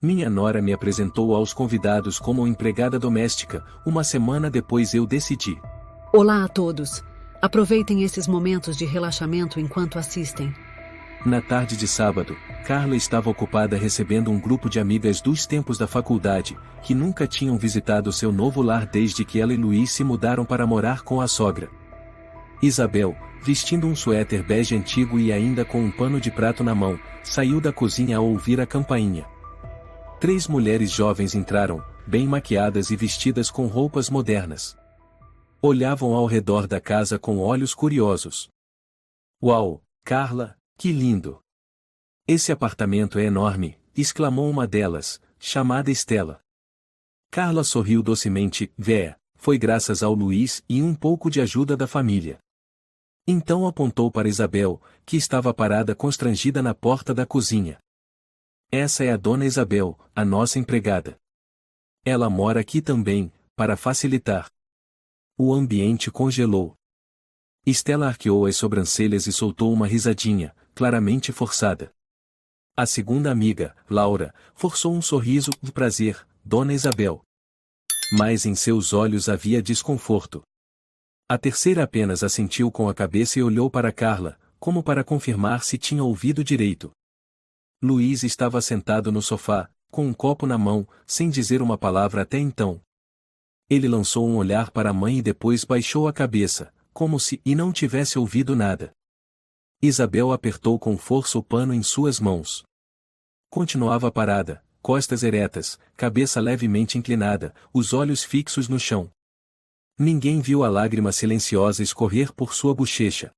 Minha nora me apresentou aos convidados como empregada doméstica. Uma semana depois eu decidi. Olá a todos. Aproveitem esses momentos de relaxamento enquanto assistem. Na tarde de sábado, Carla estava ocupada recebendo um grupo de amigas dos tempos da faculdade, que nunca tinham visitado seu novo lar desde que ela e Luiz se mudaram para morar com a sogra. Isabel, vestindo um suéter bege antigo e ainda com um pano de prato na mão, saiu da cozinha ao ouvir a campainha. 3 mulheres jovens entraram, bem maquiadas e vestidas com roupas modernas. Olhavam ao redor da casa com olhos curiosos. Uau, Carla, que lindo! Esse apartamento é enorme, exclamou uma delas, chamada Estela. Carla sorriu docemente. Foi graças ao Luiz e um pouco de ajuda da família. Então apontou para Isabel, que estava parada constrangida na porta da cozinha. Essa é a dona Isabel, a nossa empregada. Ela mora aqui também, para facilitar. O ambiente congelou. Estela arqueou as sobrancelhas e soltou uma risadinha, claramente forçada. A segunda amiga, Laura, forçou um sorriso de prazer. Dona Isabel. Mas em seus olhos havia desconforto. A terceira apenas assentiu com a cabeça e olhou para Carla, como para confirmar se tinha ouvido direito. Luiz estava sentado no sofá, com um copo na mão, sem dizer uma palavra até então. Ele lançou um olhar para a mãe e depois baixou a cabeça, como se não tivesse ouvido nada. Isabel apertou com força o pano em suas mãos. Continuava parada, costas eretas, cabeça levemente inclinada, os olhos fixos no chão. Ninguém viu a lágrima silenciosa escorrer por sua bochecha.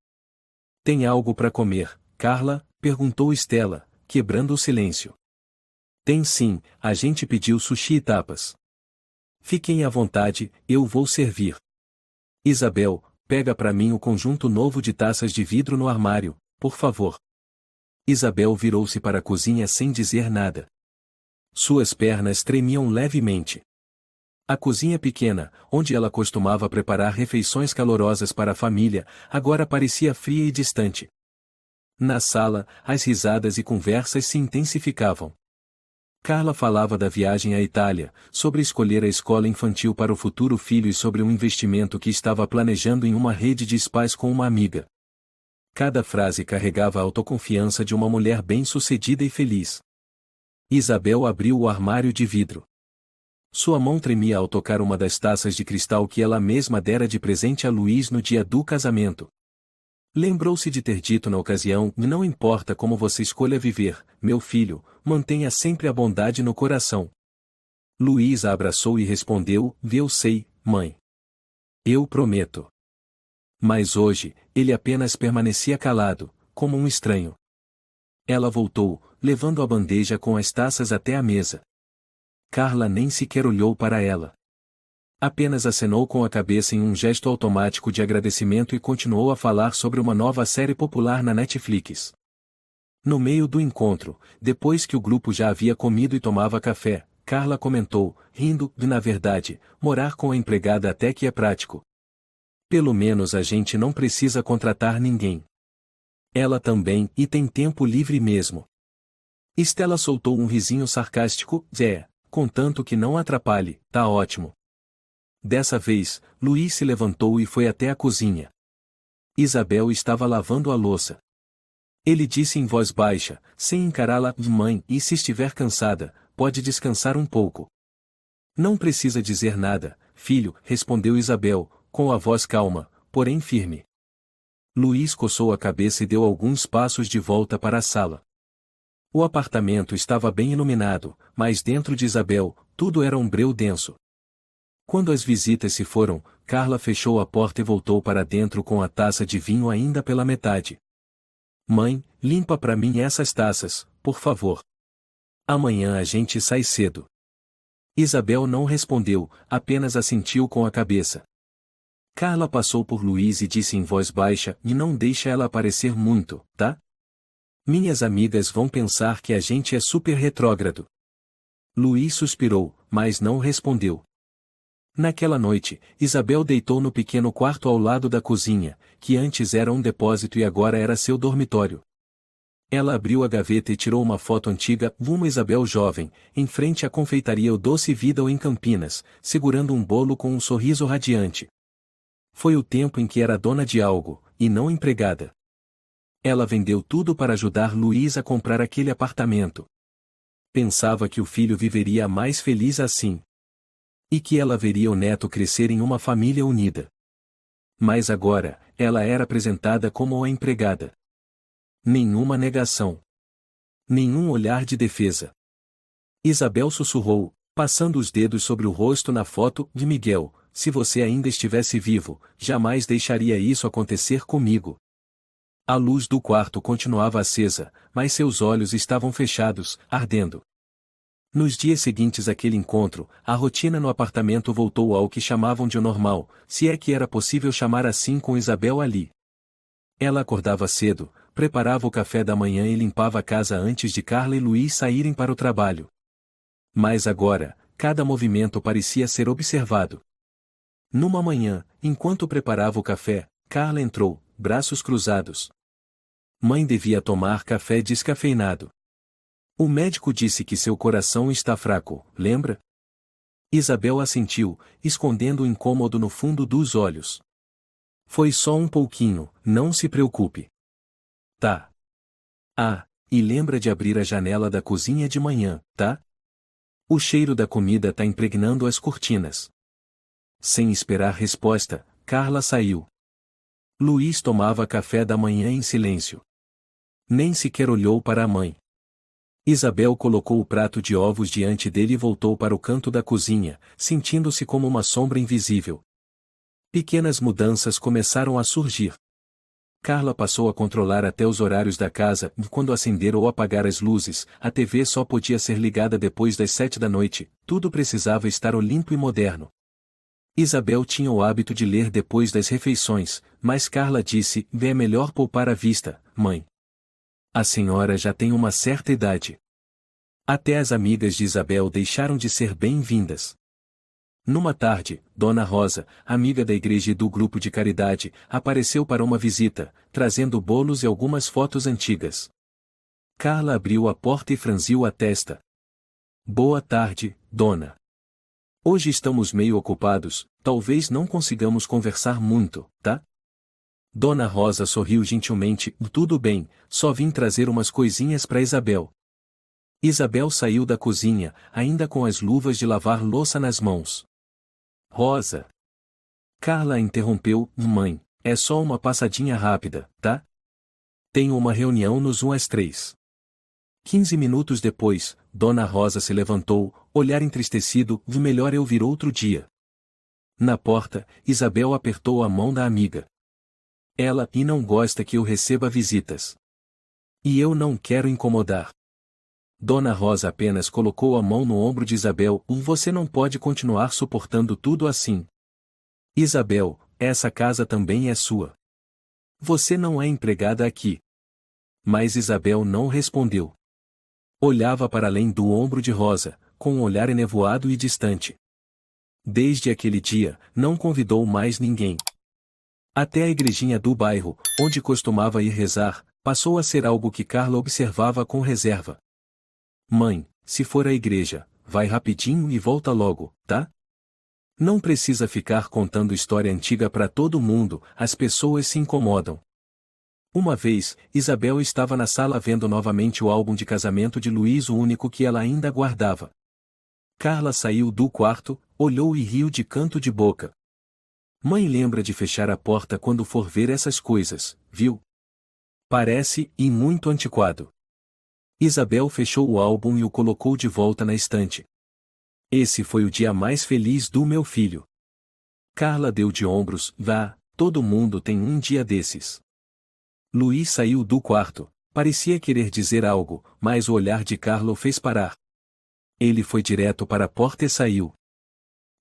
Tem algo para comer, Carla? Perguntou Estela, quebrando o silêncio. Tem sim, a gente pediu sushi e tapas. Fiquem à vontade, eu vou servir. Isabel, pega para mim o conjunto novo de taças de vidro no armário, por favor. Isabel virou-se para a cozinha sem dizer nada. Suas pernas tremiam levemente. A cozinha pequena, onde ela costumava preparar refeições calorosas para a família, agora parecia fria e distante. Na sala, as risadas e conversas se intensificavam. Carla falava da viagem à Itália, sobre escolher a escola infantil para o futuro filho e sobre um investimento que estava planejando em uma rede de spas com uma amiga. Cada frase carregava a autoconfiança de uma mulher bem-sucedida e feliz. Isabel abriu o armário de vidro. Sua mão tremia ao tocar uma das taças de cristal que ela mesma dera de presente a Luiz no dia do casamento. Lembrou-se de ter dito na ocasião: não importa como você escolha viver, meu filho, mantenha sempre a bondade no coração. Luiz a abraçou e respondeu: eu sei, mãe. Eu prometo. Mas hoje, ele apenas permanecia calado, como um estranho. Ela voltou, levando a bandeja com as taças até a mesa. Carla nem sequer olhou para ela. Apenas acenou com a cabeça em um gesto automático de agradecimento e continuou a falar sobre uma nova série popular na Netflix. No meio do encontro, depois que o grupo já havia comido e tomava café, Carla comentou, rindo, na verdade, morar com a empregada até que é prático. Pelo menos a gente não precisa contratar ninguém. Ela também, e tem tempo livre mesmo. Estela soltou um risinho sarcástico, contanto que não atrapalhe, tá ótimo. Dessa vez, Luiz se levantou e foi até a cozinha. Isabel estava lavando a louça. Ele disse em voz baixa, sem encará-la: mãe, e se estiver cansada, pode descansar um pouco. Não precisa dizer nada, filho, respondeu Isabel, com a voz calma, porém firme. Luiz coçou a cabeça e deu alguns passos de volta para a sala. O apartamento estava bem iluminado, mas dentro de Isabel, tudo era um breu denso. Quando as visitas se foram, Carla fechou a porta e voltou para dentro com a taça de vinho ainda pela metade. Mãe, limpa para mim essas taças, por favor. Amanhã a gente sai cedo. Isabel não respondeu, apenas assentiu com a cabeça. Carla passou por Luiz e disse em voz baixa: e não deixa ela aparecer muito, tá? Minhas amigas vão pensar que a gente é super retrógrado. Luiz suspirou, mas não respondeu. Naquela noite, Isabel deitou no pequeno quarto ao lado da cozinha, que antes era um depósito e agora era seu dormitório. Ela abriu a gaveta e tirou uma foto antiga, uma Isabel jovem, em frente à confeitaria O Doce Vida em Campinas, segurando um bolo com um sorriso radiante. Foi o tempo em que era dona de algo, e não empregada. Ela vendeu tudo para ajudar Luiz a comprar aquele apartamento. Pensava que o filho viveria mais feliz assim. E que ela veria o neto crescer em uma família unida. Mas agora, ela era apresentada como a empregada. Nenhuma negação. Nenhum olhar de defesa. Isabel sussurrou, passando os dedos sobre o rosto na foto de Miguel: se você ainda estivesse vivo, jamais deixaria isso acontecer comigo. A luz do quarto continuava acesa, mas seus olhos estavam fechados, ardendo. Nos dias seguintes àquele encontro, a rotina no apartamento voltou ao que chamavam de normal, se é que era possível chamar assim com Isabel ali. Ela acordava cedo, preparava o café da manhã e limpava a casa antes de Carla e Luiz saírem para o trabalho. Mas agora, cada movimento parecia ser observado. Numa manhã, enquanto preparava o café, Carla entrou, braços cruzados. Mãe devia tomar café descafeinado. O médico disse que seu coração está fraco, lembra? Isabel assentiu, escondendo o incômodo no fundo dos olhos. Foi só um pouquinho, não se preocupe. Tá. Ah, e lembra de abrir a janela da cozinha de manhã, tá? O cheiro da comida tá impregnando as cortinas. Sem esperar resposta, Carla saiu. Luiz tomava café da manhã em silêncio. Nem sequer olhou para a mãe. Isabel colocou o prato de ovos diante dele e voltou para o canto da cozinha, sentindo-se como uma sombra invisível. Pequenas mudanças começaram a surgir. Carla passou a controlar até os horários da casa, e quando acender ou apagar as luzes, a TV só podia ser ligada depois das 7 da noite, tudo precisava estar limpo e moderno. Isabel tinha o hábito de ler depois das refeições, mas Carla disse: é melhor poupar a vista, mãe. A senhora já tem uma certa idade. Até as amigas de Isabel deixaram de ser bem-vindas. Numa tarde, Dona Rosa, amiga da igreja e do grupo de caridade, apareceu para uma visita, trazendo bolos e algumas fotos antigas. Carla abriu a porta e franziu a testa. Boa tarde, dona. Hoje estamos meio ocupados, talvez não consigamos conversar muito, tá? Dona Rosa sorriu gentilmente: tudo bem, só vim trazer umas coisinhas para Isabel. Isabel saiu da cozinha, ainda com as luvas de lavar louça nas mãos. Rosa. Carla a interrompeu: mãe, é só uma passadinha rápida, tá? Tenho uma reunião nos 1 às 3. 15 minutos depois, Dona Rosa se levantou, olhar entristecido: melhor eu vir outro dia. Na porta, Isabel apertou a mão da amiga. Ela e não gosta que eu receba visitas. E eu não quero incomodar. Dona Rosa apenas colocou a mão no ombro de Isabel: você não pode continuar suportando tudo assim. Isabel, essa casa também é sua. Você não é empregada aqui. Mas Isabel não respondeu. Olhava para além do ombro de Rosa, com um olhar enevoado e distante. Desde aquele dia, não convidou mais ninguém. Até a igrejinha do bairro, onde costumava ir rezar, passou a ser algo que Carla observava com reserva. Mãe, se for à igreja, vai rapidinho e volta logo, tá? Não precisa ficar contando história antiga para todo mundo, as pessoas se incomodam. Uma vez, Isabel estava na sala vendo novamente o álbum de casamento de Luiz, o único que ela ainda guardava. Carla saiu do quarto, olhou e riu de canto de boca. Mãe lembra de fechar a porta quando for ver essas coisas, viu? Parece, e muito antiquado. Isabel fechou o álbum e o colocou de volta na estante. Esse foi o dia mais feliz do meu filho. Carla deu de ombros: vá, todo mundo tem um dia desses. Luiz saiu do quarto, parecia querer dizer algo, mas o olhar de Carla o fez parar. Ele foi direto para a porta e saiu.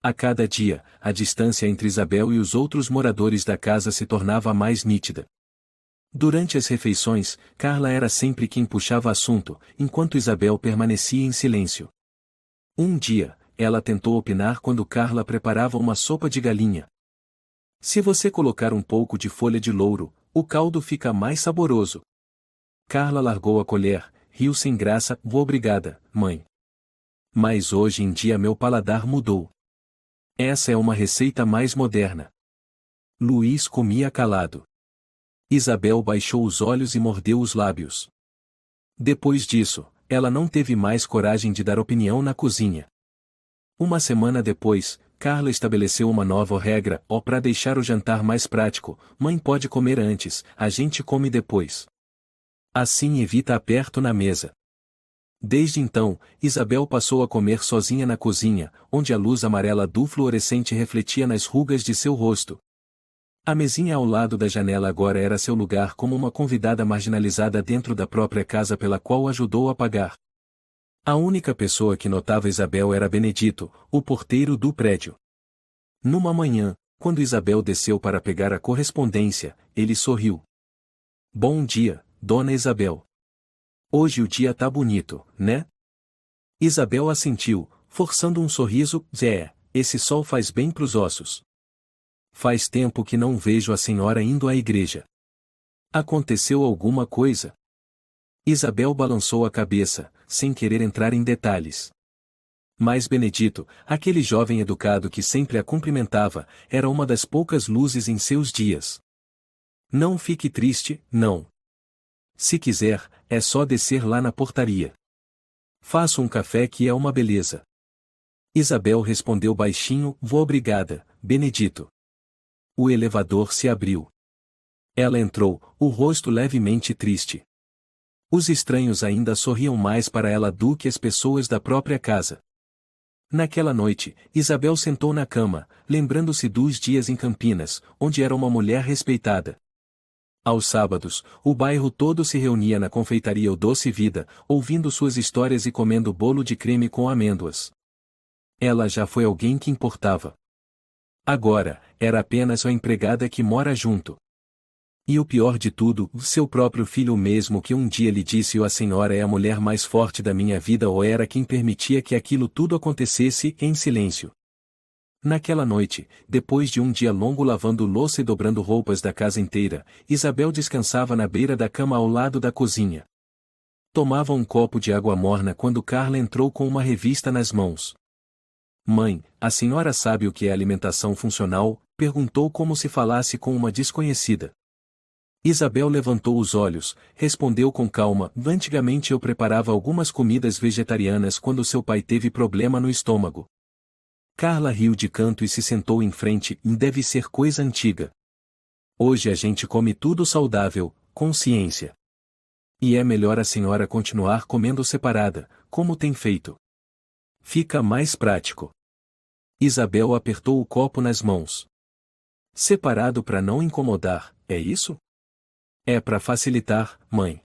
A cada dia, a distância entre Isabel e os outros moradores da casa se tornava mais nítida. Durante as refeições, Carla era sempre quem puxava assunto, enquanto Isabel permanecia em silêncio. Um dia, ela tentou opinar quando Carla preparava uma sopa de galinha. Se você colocar um pouco de folha de louro, o caldo fica mais saboroso. Carla largou a colher, riu sem graça. Obrigada, mãe. Mas hoje em dia meu paladar mudou. Essa é uma receita mais moderna. Luiz comia calado. Isabel baixou os olhos e mordeu os lábios. Depois disso, ela não teve mais coragem de dar opinião na cozinha. Uma semana depois, Carla estabeleceu uma nova regra: para deixar o jantar mais prático, mãe pode comer antes, a gente come depois. Assim evita aperto na mesa. Desde então, Isabel passou a comer sozinha na cozinha, onde a luz amarela do fluorescente refletia nas rugas de seu rosto. A mesinha ao lado da janela agora era seu lugar como uma convidada marginalizada dentro da própria casa pela qual ajudou a pagar. A única pessoa que notava Isabel era Benedito, o porteiro do prédio. Numa manhã, quando Isabel desceu para pegar a correspondência, ele sorriu. Bom dia, dona Isabel. Hoje o dia tá bonito, né? Isabel assentiu, forçando um sorriso. Esse sol faz bem pros ossos. Faz tempo que não vejo a senhora indo à igreja. Aconteceu alguma coisa? Isabel balançou a cabeça, sem querer entrar em detalhes. Mas Benedito, aquele jovem educado que sempre a cumprimentava, era uma das poucas luzes em seus dias. Não fique triste, não. Se quiser, é só descer lá na portaria. Faço um café que é uma beleza. Isabel respondeu baixinho. Obrigada, Benedito. O elevador se abriu. Ela entrou, o rosto levemente triste. Os estranhos ainda sorriam mais para ela do que as pessoas da própria casa. Naquela noite, Isabel sentou na cama, lembrando-se dos dias em Campinas, onde era uma mulher respeitada. Aos sábados, o bairro todo se reunia na confeitaria O Doce Vida, ouvindo suas histórias e comendo bolo de creme com amêndoas. Ela já foi alguém que importava. Agora, era apenas a empregada que mora junto. E o pior de tudo, seu próprio filho mesmo que um dia lhe disse: a senhora é a mulher mais forte da minha vida, ou era quem permitia que aquilo tudo acontecesse em silêncio. Naquela noite, depois de um dia longo lavando louça e dobrando roupas da casa inteira, Isabel descansava na beira da cama ao lado da cozinha. Tomava um copo de água morna quando Carla entrou com uma revista nas mãos. Mãe, a senhora sabe o que é alimentação funcional? Perguntou como se falasse com uma desconhecida. Isabel levantou os olhos, respondeu com calma: antigamente eu preparava algumas comidas vegetarianas quando seu pai teve problema no estômago. Carla riu de canto e se sentou em frente. Deve ser coisa antiga. Hoje a gente come tudo saudável, com ciência. E é melhor a senhora continuar comendo separada, como tem feito. Fica mais prático. Isabel apertou o copo nas mãos. Separado para não incomodar, é isso? É para facilitar, mãe.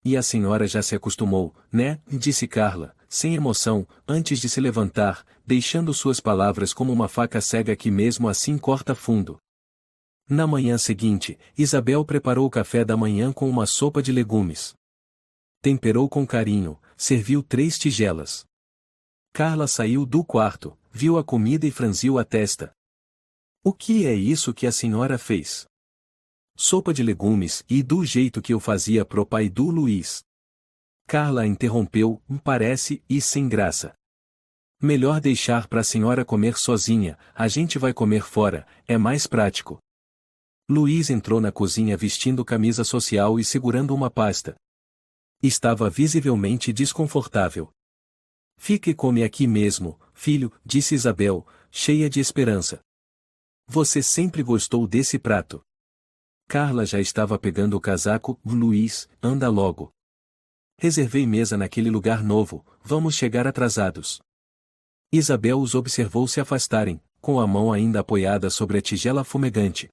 E a senhora já se acostumou, né? Disse Carla, sem emoção, antes de se levantar, deixando suas palavras como uma faca cega que mesmo assim corta fundo. Na manhã seguinte, Isabel preparou o café da manhã com uma sopa de legumes. Temperou com carinho, serviu 3 tigelas. Carla saiu do quarto, viu a comida e franziu a testa. O que é isso que a senhora fez? Sopa de legumes, e do jeito que eu fazia pro pai do Luiz. Carla interrompeu, parece, e sem graça. Melhor deixar pra senhora comer sozinha, a gente vai comer fora, é mais prático. Luiz entrou na cozinha vestindo camisa social e segurando uma pasta. Estava visivelmente desconfortável. Fique e come aqui mesmo, filho, disse Isabel, cheia de esperança. Você sempre gostou desse prato. Carla já estava pegando o casaco. Luiz, anda logo. Reservei mesa naquele lugar novo, vamos chegar atrasados. Isabel os observou se afastarem, com a mão ainda apoiada sobre a tigela fumegante.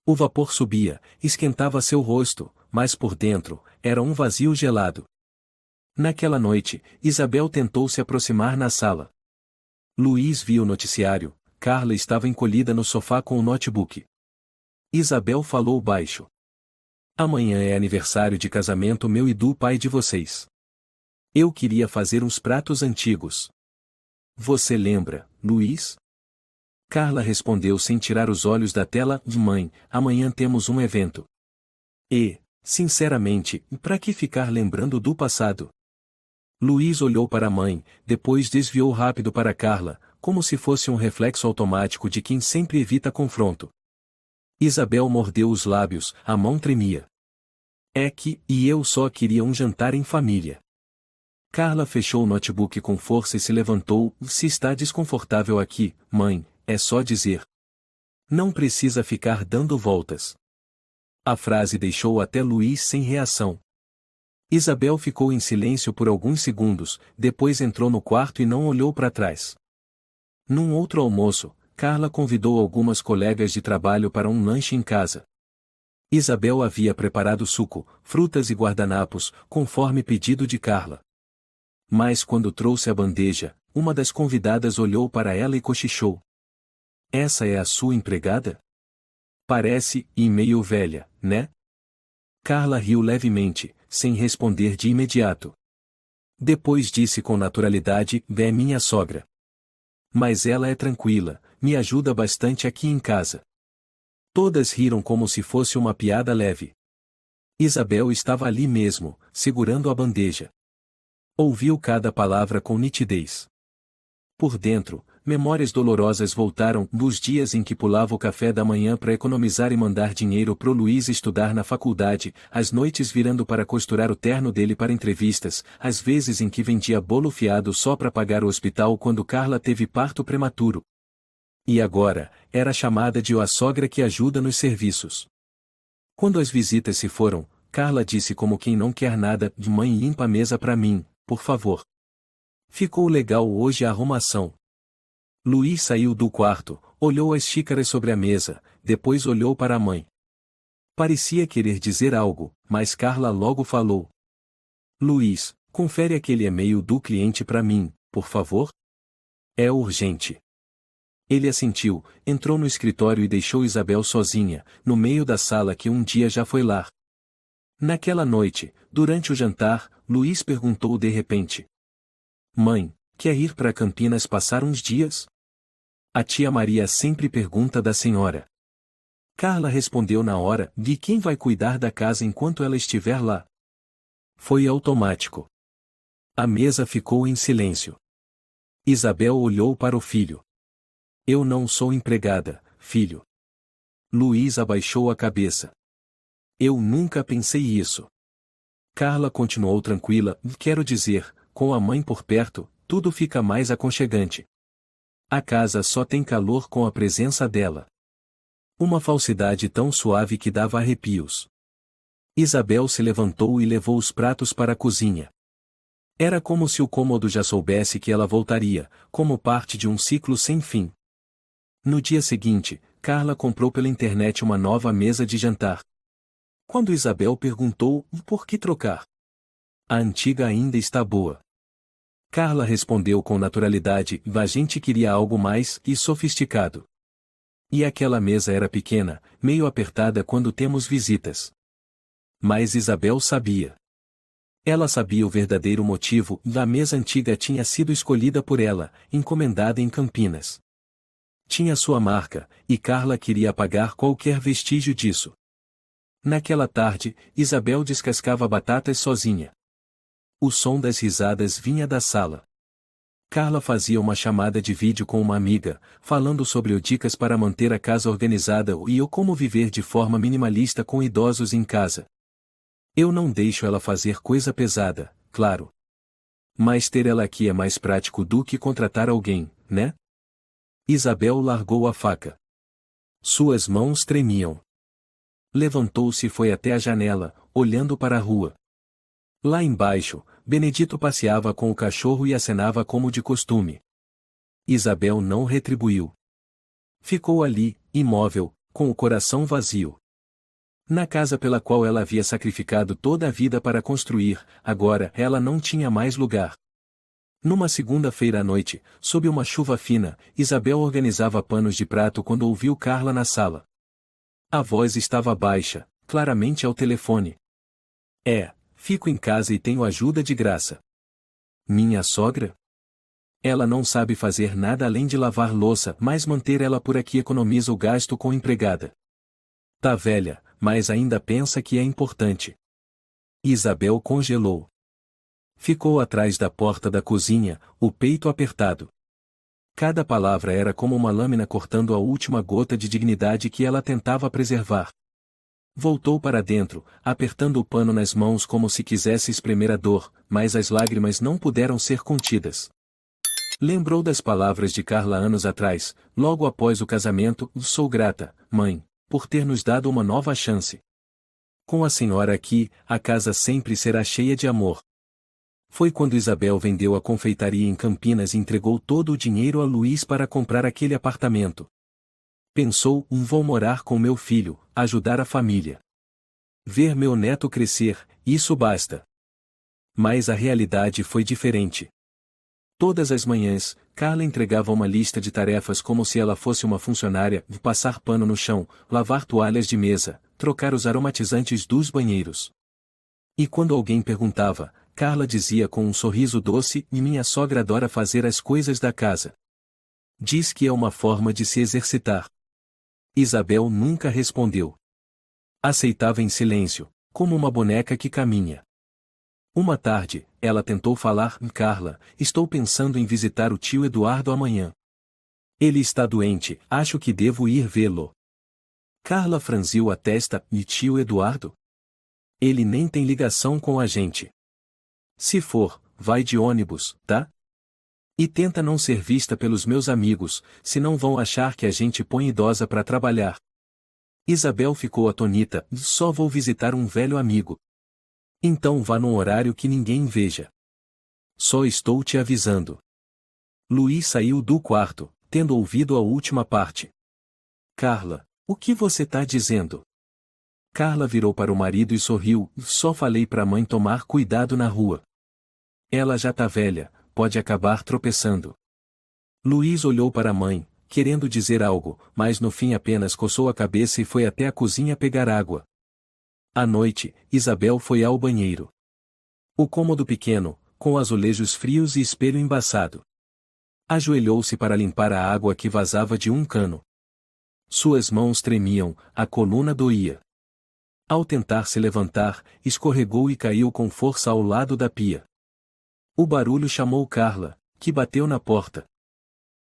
O vapor subia, esquentava seu rosto, mas por dentro, era um vazio gelado. Naquela noite, Isabel tentou se aproximar na sala. Luiz viu o noticiário, Carla estava encolhida no sofá com o notebook. Isabel falou baixo. Amanhã é aniversário de casamento meu e do pai de vocês. Eu queria fazer uns pratos antigos. Você lembra, Luiz? Carla respondeu sem tirar os olhos da tela. Mãe, amanhã temos um evento. E, Sinceramente, pra que ficar lembrando do passado? Luiz olhou para a mãe, depois desviou rápido para Carla, como se fosse um reflexo automático de quem sempre evita confronto. Isabel mordeu os lábios, a mão tremia. E eu só queria um jantar em família. Carla fechou o notebook com força e se levantou. Se está desconfortável aqui, mãe, é só dizer. Não precisa ficar dando voltas. A frase deixou até Luiz sem reação. Isabel ficou em silêncio por alguns segundos, depois entrou no quarto e não olhou para trás. Num outro almoço, Carla convidou algumas colegas de trabalho para um lanche em casa. Isabel havia preparado suco, frutas e guardanapos, conforme pedido de Carla. Mas quando trouxe a bandeja, uma das convidadas olhou para ela e cochichou. Essa é a sua empregada? Parece, e meio velha, né? Carla riu levemente, sem responder de imediato. Depois disse com naturalidade, é minha sogra. Mas ela é tranquila, me ajuda bastante aqui em casa. Todas riram como se fosse uma piada leve. Isabel estava ali mesmo, segurando a bandeja. Ouviu cada palavra com nitidez. Por dentro, memórias dolorosas voltaram dos dias em que pulava o café da manhã para economizar e mandar dinheiro pro Luiz estudar na faculdade, as noites virando para costurar o terno dele para entrevistas, as vezes em que vendia bolo fiado só para pagar o hospital quando Carla teve parto prematuro. E agora, era chamada de a sogra que ajuda nos serviços. Quando as visitas se foram, Carla disse como quem não quer nada, mãe limpa a mesa para mim, por favor. Ficou legal hoje a arrumação. Luiz saiu do quarto, olhou as xícaras sobre a mesa, depois olhou para a mãe. Parecia querer dizer algo, mas Carla logo falou. Luiz, confere aquele e-mail do cliente para mim, por favor? É urgente. Ele assentiu, entrou no escritório e deixou Isabel sozinha, no meio da sala que um dia já foi lar. Naquela noite, durante o jantar, Luiz perguntou de repente. Mãe, quer ir para Campinas passar uns dias? A tia Maria sempre pergunta da senhora. Carla respondeu na hora, de quem vai cuidar da casa enquanto ela estiver lá? Foi automático. A mesa ficou em silêncio. Isabel olhou para o filho. Eu não sou empregada, filho. Luiz abaixou a cabeça. Eu nunca pensei isso. Carla continuou tranquila, quero dizer, com a mãe por perto, tudo fica mais aconchegante. A casa só tem calor com a presença dela. Uma falsidade tão suave que dava arrepios. Isabel se levantou e levou os pratos para a cozinha. Era como se o cômodo já soubesse que ela voltaria, como parte de um ciclo sem fim. No dia seguinte, Carla comprou pela internet uma nova mesa de jantar. Quando Isabel perguntou, por que trocar? A antiga ainda está boa. Carla respondeu com naturalidade, a gente queria algo mais e sofisticado. E aquela mesa era pequena, meio apertada quando temos visitas. Mas Isabel sabia. Ela sabia o verdadeiro motivo, a mesa antiga tinha sido escolhida por ela, encomendada em Campinas. Tinha sua marca, e Carla queria apagar qualquer vestígio disso. Naquela tarde, Isabel descascava batatas sozinha. O som das risadas vinha da sala. Carla fazia uma chamada de vídeo com uma amiga, falando sobre dicas para manter a casa organizada e como viver de forma minimalista com idosos em casa. Eu não deixo ela fazer coisa pesada, claro. Mas ter ela aqui é mais prático do que contratar alguém, né? Isabel largou a faca. Suas mãos tremiam. Levantou-se e foi até a janela, olhando para a rua. Lá embaixo, Benedito passeava com o cachorro e acenava como de costume. Isabel não retribuiu. Ficou ali, imóvel, com o coração vazio. Na casa pela qual ela havia sacrificado toda a vida para construir, agora ela não tinha mais lugar. Numa segunda-feira à noite, sob uma chuva fina, Isabel organizava panos de prato quando ouviu Carla na sala. A voz estava baixa, claramente ao telefone. Fico em casa e tenho ajuda de graça. Minha sogra? Ela não sabe fazer nada além de lavar louça, mas manter ela por aqui economiza o gasto com empregada. Tá velha, mas ainda pensa que é importante. Isabel congelou. Ficou atrás da porta da cozinha, o peito apertado. Cada palavra era como uma lâmina cortando a última gota de dignidade que ela tentava preservar. Voltou para dentro, apertando o pano nas mãos como se quisesse espremer a dor, mas as lágrimas não puderam ser contidas. Lembrou das palavras de Carla anos atrás, logo após o casamento: "Sou grata, mãe, por ter nos dado uma nova chance. Com a senhora aqui, a casa sempre será cheia de amor." Foi quando Isabel vendeu a confeitaria em Campinas e entregou todo o dinheiro a Luiz para comprar aquele apartamento. Pensou: vou morar com meu filho, ajudar a família. Ver meu neto crescer, isso basta. Mas a realidade foi diferente. Todas as manhãs, Carla entregava uma lista de tarefas como se ela fosse uma funcionária: passar pano no chão, lavar toalhas de mesa, trocar os aromatizantes dos banheiros. E quando alguém perguntava, Carla dizia com um sorriso doce: "E minha sogra adora fazer as coisas da casa. Diz que é uma forma de se exercitar." Isabel nunca respondeu. Aceitava em silêncio, como uma boneca que caminha. Uma tarde, ela tentou falar: "Carla, estou pensando em visitar o tio Eduardo amanhã. Ele está doente, acho que devo ir vê-lo." Carla franziu a testa: "E tio Eduardo? Ele nem tem ligação com a gente. Se for, vai de ônibus, tá? E tenta não ser vista pelos meus amigos, senão vão achar que a gente põe idosa para trabalhar." Isabel ficou atônita: "Só vou visitar um velho amigo." "Então vá num horário que ninguém veja. Só estou te avisando." Luiz saiu do quarto, tendo ouvido a última parte. "Carla, o que você tá dizendo?" Carla virou para o marido e sorriu: "Só falei pra mãe tomar cuidado na rua. Ela já tá velha, pode acabar tropeçando." Luiz olhou para a mãe, querendo dizer algo, mas no fim apenas coçou a cabeça e foi até a cozinha pegar água. À noite, Isabel foi ao banheiro. O cômodo pequeno, com azulejos frios e espelho embaçado. Ajoelhou-se para limpar a água que vazava de um cano. Suas mãos tremiam, a coluna doía. Ao tentar se levantar, escorregou e caiu com força ao lado da pia. O barulho chamou Carla, que bateu na porta.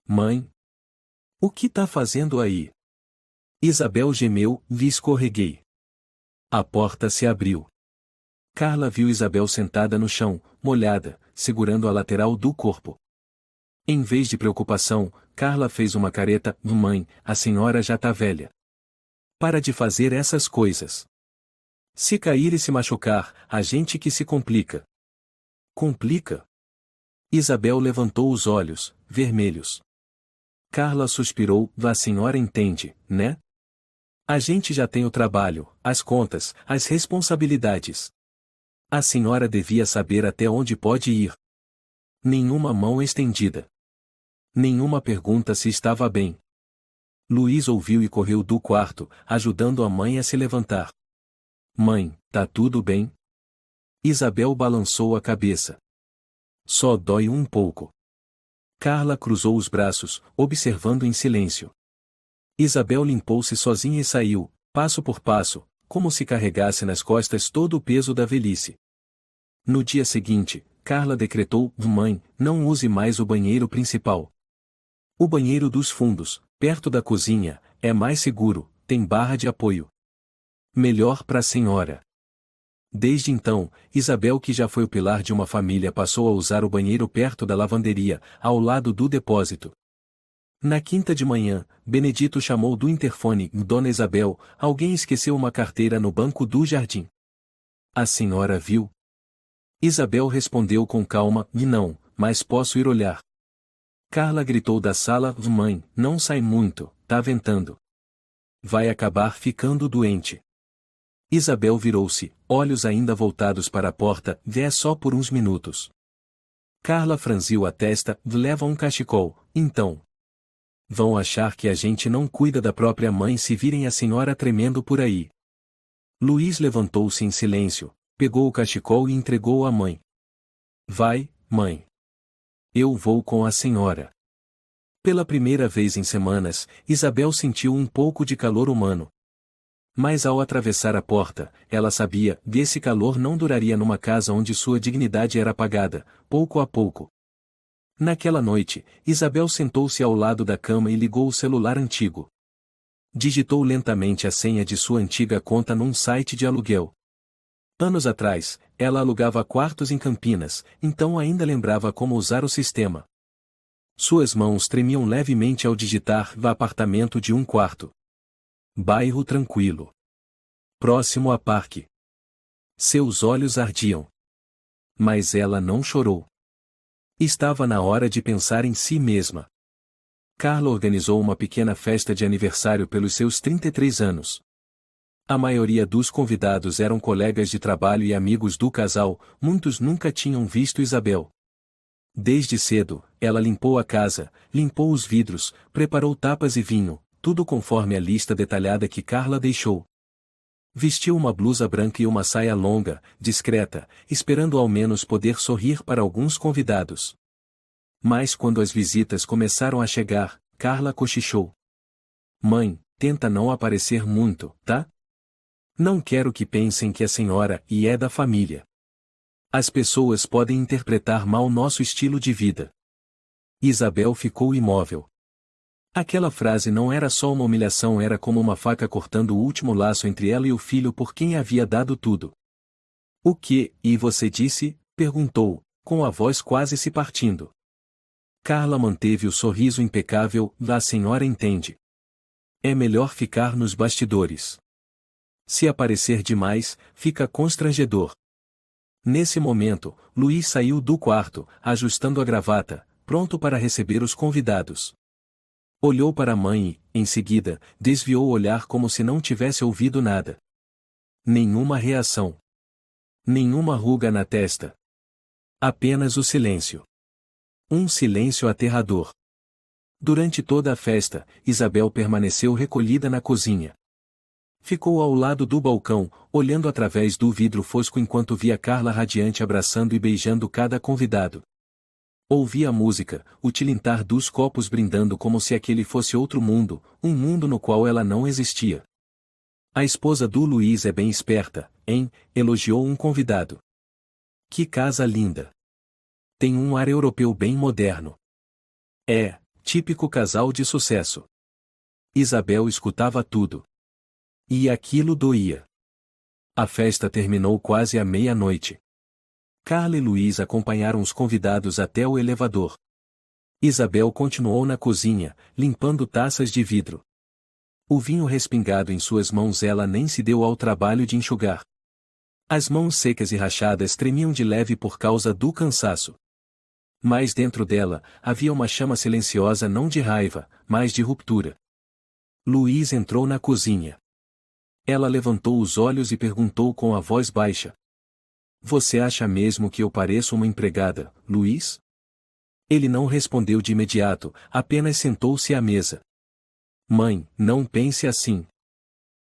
"Mãe? O que tá fazendo aí?" Isabel gemeu: "Vi, escorreguei." A porta se abriu. Carla viu Isabel sentada no chão, molhada, segurando a lateral do corpo. Em vez de preocupação, Carla fez uma careta: "Mãe, a senhora já tá velha. Para de fazer essas coisas. Se cair e se machucar, a gente que se complica." "Complica?" Isabel levantou os olhos, vermelhos. Carla suspirou: "A senhora entende, né? A gente já tem o trabalho, as contas, as responsabilidades. A senhora devia saber até onde pode ir." Nenhuma mão estendida. Nenhuma pergunta se estava bem. Luiz ouviu e correu do quarto, ajudando a mãe a se levantar. "Mãe, tá tudo bem?" Isabel balançou a cabeça. "Só dói um pouco." Carla cruzou os braços, observando em silêncio. Isabel limpou-se sozinha e saiu, passo por passo, como se carregasse nas costas todo o peso da velhice. No dia seguinte, Carla decretou: "Mãe, não use mais o banheiro principal. O banheiro dos fundos, perto da cozinha, é mais seguro, tem barra de apoio. Melhor para a senhora." Desde então, Isabel, que já foi o pilar de uma família, passou a usar o banheiro perto da lavanderia, ao lado do depósito. Na quinta de manhã, Benedito chamou do interfone: "Dona Isabel, alguém esqueceu uma carteira no banco do jardim." "A senhora viu?" Isabel respondeu com calma: "E não, mas posso ir olhar." Carla gritou da sala: "Mãe, não sai muito, tá ventando. Vai acabar ficando doente." Isabel virou-se, olhos ainda voltados para a porta: "É só por uns minutos." Carla franziu a testa: "Leva um cachecol, então. Vão achar que a gente não cuida da própria mãe se virem a senhora tremendo por aí." Luiz levantou-se em silêncio, pegou o cachecol e entregou à mãe. "Vai, mãe. Eu vou com a senhora." Pela primeira vez em semanas, Isabel sentiu um pouco de calor humano. Mas ao atravessar a porta, ela sabia que esse calor não duraria numa casa onde sua dignidade era apagada, pouco a pouco. Naquela noite, Isabel sentou-se ao lado da cama e ligou o celular antigo. Digitou lentamente a senha de sua antiga conta num site de aluguel. Anos atrás, ela alugava quartos em Campinas, então ainda lembrava como usar o sistema. Suas mãos tremiam levemente ao digitar apartamento de 1 quarto. Bairro tranquilo. Próximo a parque. Seus olhos ardiam. Mas ela não chorou. Estava na hora de pensar em si mesma. Carla organizou uma pequena festa de aniversário pelos seus 33 anos. A maioria dos convidados eram colegas de trabalho e amigos do casal, muitos nunca tinham visto Isabel. Desde cedo, ela limpou a casa, limpou os vidros, preparou tapas e vinho, tudo conforme a lista detalhada que Carla deixou. Vestiu uma blusa branca e uma saia longa, discreta, esperando ao menos poder sorrir para alguns convidados. Mas quando as visitas começaram a chegar, Carla cochichou. Mãe, tenta não aparecer muito, tá? Não quero que pensem que a senhora é da família. As pessoas podem interpretar mal nosso estilo de vida. Isabel ficou imóvel. Aquela frase não era só uma humilhação, era como uma faca cortando o último laço entre ela e o filho por quem havia dado tudo. O que, e você disse? Perguntou, com a voz quase se partindo. Carla manteve o sorriso impecável, a senhora entende. É melhor ficar nos bastidores. Se aparecer demais, fica constrangedor. Nesse momento, Luiz saiu do quarto, ajustando a gravata, pronto para receber os convidados. Olhou para a mãe e, em seguida, desviou o olhar como se não tivesse ouvido nada. Nenhuma reação. Nenhuma ruga na testa. Apenas o silêncio. Um silêncio aterrador. Durante toda a festa, Isabel permaneceu recolhida na cozinha. Ficou ao lado do balcão, olhando através do vidro fosco enquanto via Carla radiante abraçando e beijando cada convidado. Ouvia a música, o tilintar dos copos brindando como se aquele fosse outro mundo, um mundo no qual ela não existia. A esposa do Luiz é bem esperta, hein? Elogiou um convidado. Que casa linda! Tem um ar europeu bem moderno. É, típico casal de sucesso. Isabel escutava tudo. E aquilo doía. A festa terminou quase à meia-noite. Carla e Luiz acompanharam os convidados até o elevador. Isabel continuou na cozinha, limpando taças de vidro. O vinho respingado em suas mãos ela nem se deu ao trabalho de enxugar. As mãos secas e rachadas tremiam de leve por causa do cansaço. Mas dentro dela, havia uma chama silenciosa não de raiva, mas de ruptura. Luiz entrou na cozinha. Ela levantou os olhos e perguntou com a voz baixa. Você acha mesmo que eu pareço uma empregada, Luiz? Ele não respondeu de imediato, apenas sentou-se à mesa. Mãe, não pense assim.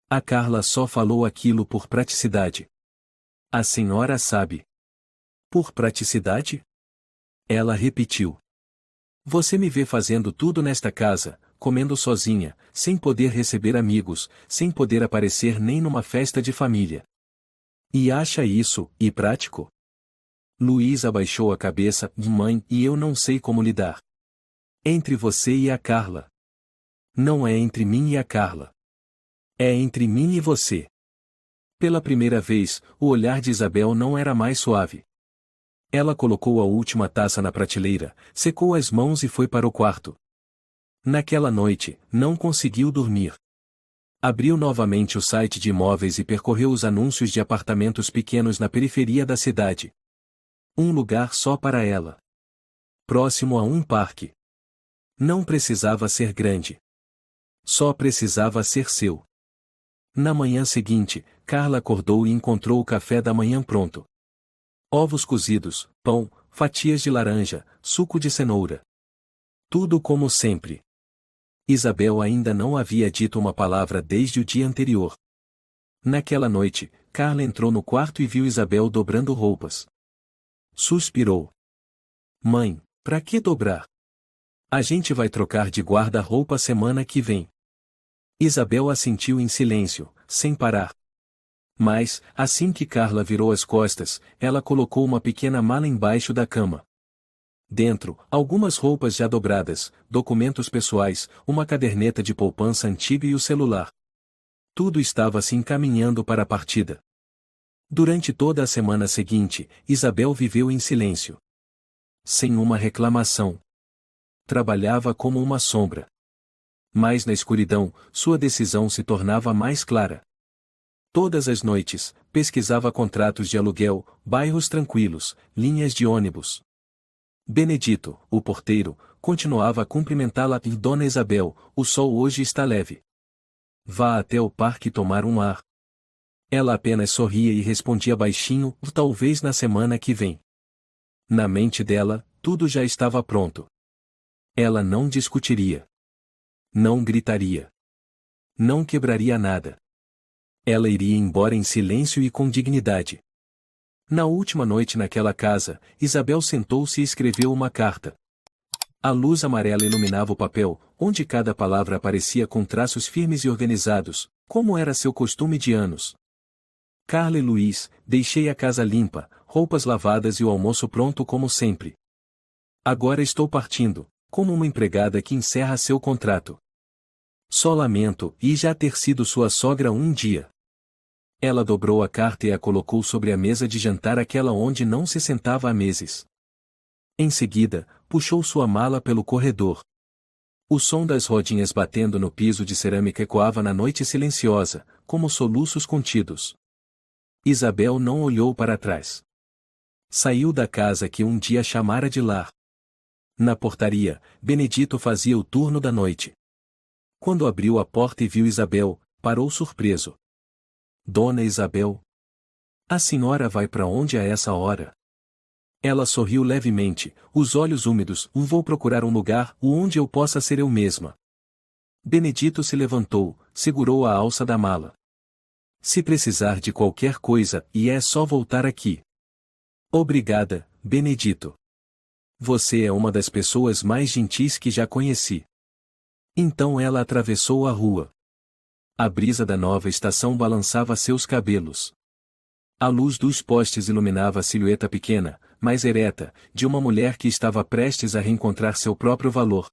A Carla só falou aquilo por praticidade. A senhora sabe. Por praticidade? Ela repetiu. Você me vê fazendo tudo nesta casa, comendo sozinha, sem poder receber amigos, sem poder aparecer nem numa festa de família. E acha isso, prático? Luiz abaixou a cabeça, mãe, e eu não sei como lidar. Entre você e a Carla. Não é entre mim e a Carla. É entre mim e você. Pela primeira vez, o olhar de Isabel não era mais suave. Ela colocou a última taça na prateleira, secou as mãos e foi para o quarto. Naquela noite, não conseguiu dormir. Abriu novamente o site de imóveis e percorreu os anúncios de apartamentos pequenos na periferia da cidade. Um lugar só para ela. Próximo a um parque. Não precisava ser grande. Só precisava ser seu. Na manhã seguinte, Carla acordou e encontrou o café da manhã pronto. Ovos cozidos, pão, fatias de laranja, suco de cenoura. Tudo como sempre. Isabel ainda não havia dito uma palavra desde o dia anterior. Naquela noite, Carla entrou no quarto e viu Isabel dobrando roupas. Suspirou. Mãe, pra que dobrar? A gente vai trocar de guarda-roupa semana que vem. Isabel assentiu em silêncio, sem parar. Mas, assim que Carla virou as costas, ela colocou uma pequena mala embaixo da cama. Dentro, algumas roupas já dobradas, documentos pessoais, uma caderneta de poupança antiga e o celular. Tudo estava se encaminhando para a partida. Durante toda a semana seguinte, Isabel viveu em silêncio. Sem uma reclamação. Trabalhava como uma sombra. Mas na escuridão, sua decisão se tornava mais clara. Todas as noites, pesquisava contratos de aluguel, bairros tranquilos, linhas de ônibus. Benedito, o porteiro, continuava a cumprimentá-la e Dona Isabel, o sol hoje está leve. Vá até o parque tomar um ar. Ela apenas sorria e respondia baixinho, talvez na semana que vem. Na mente dela, tudo já estava pronto. Ela não discutiria. Não gritaria. Não quebraria nada. Ela iria embora em silêncio e com dignidade. Na última noite naquela casa, Isabel sentou-se e escreveu uma carta. A luz amarela iluminava o papel, onde cada palavra aparecia com traços firmes e organizados, como era seu costume de anos. Carla e Luiz, deixei a casa limpa, roupas lavadas e o almoço pronto como sempre. Agora estou partindo, como uma empregada que encerra seu contrato. Só lamento e já ter sido sua sogra um dia. Ela dobrou a carta e a colocou sobre a mesa de jantar, aquela onde não se sentava há meses. Em seguida, puxou sua mala pelo corredor. O som das rodinhas batendo no piso de cerâmica ecoava na noite silenciosa, como soluços contidos. Isabel não olhou para trás. Saiu da casa que um dia chamara de lar. Na portaria, Benedito fazia o turno da noite. Quando abriu a porta e viu Isabel, parou surpreso. Dona Isabel? A senhora vai para onde a essa hora? Ela sorriu levemente, os olhos úmidos. Vou procurar um lugar onde eu possa ser eu mesma. Benedito se levantou, segurou a alça da mala. Se precisar de qualquer coisa, e é só voltar aqui. Obrigada, Benedito. Você é uma das pessoas mais gentis que já conheci. Então ela atravessou a rua. A brisa da nova estação balançava seus cabelos. A luz dos postes iluminava a silhueta pequena, mas ereta, de uma mulher que estava prestes a reencontrar seu próprio valor.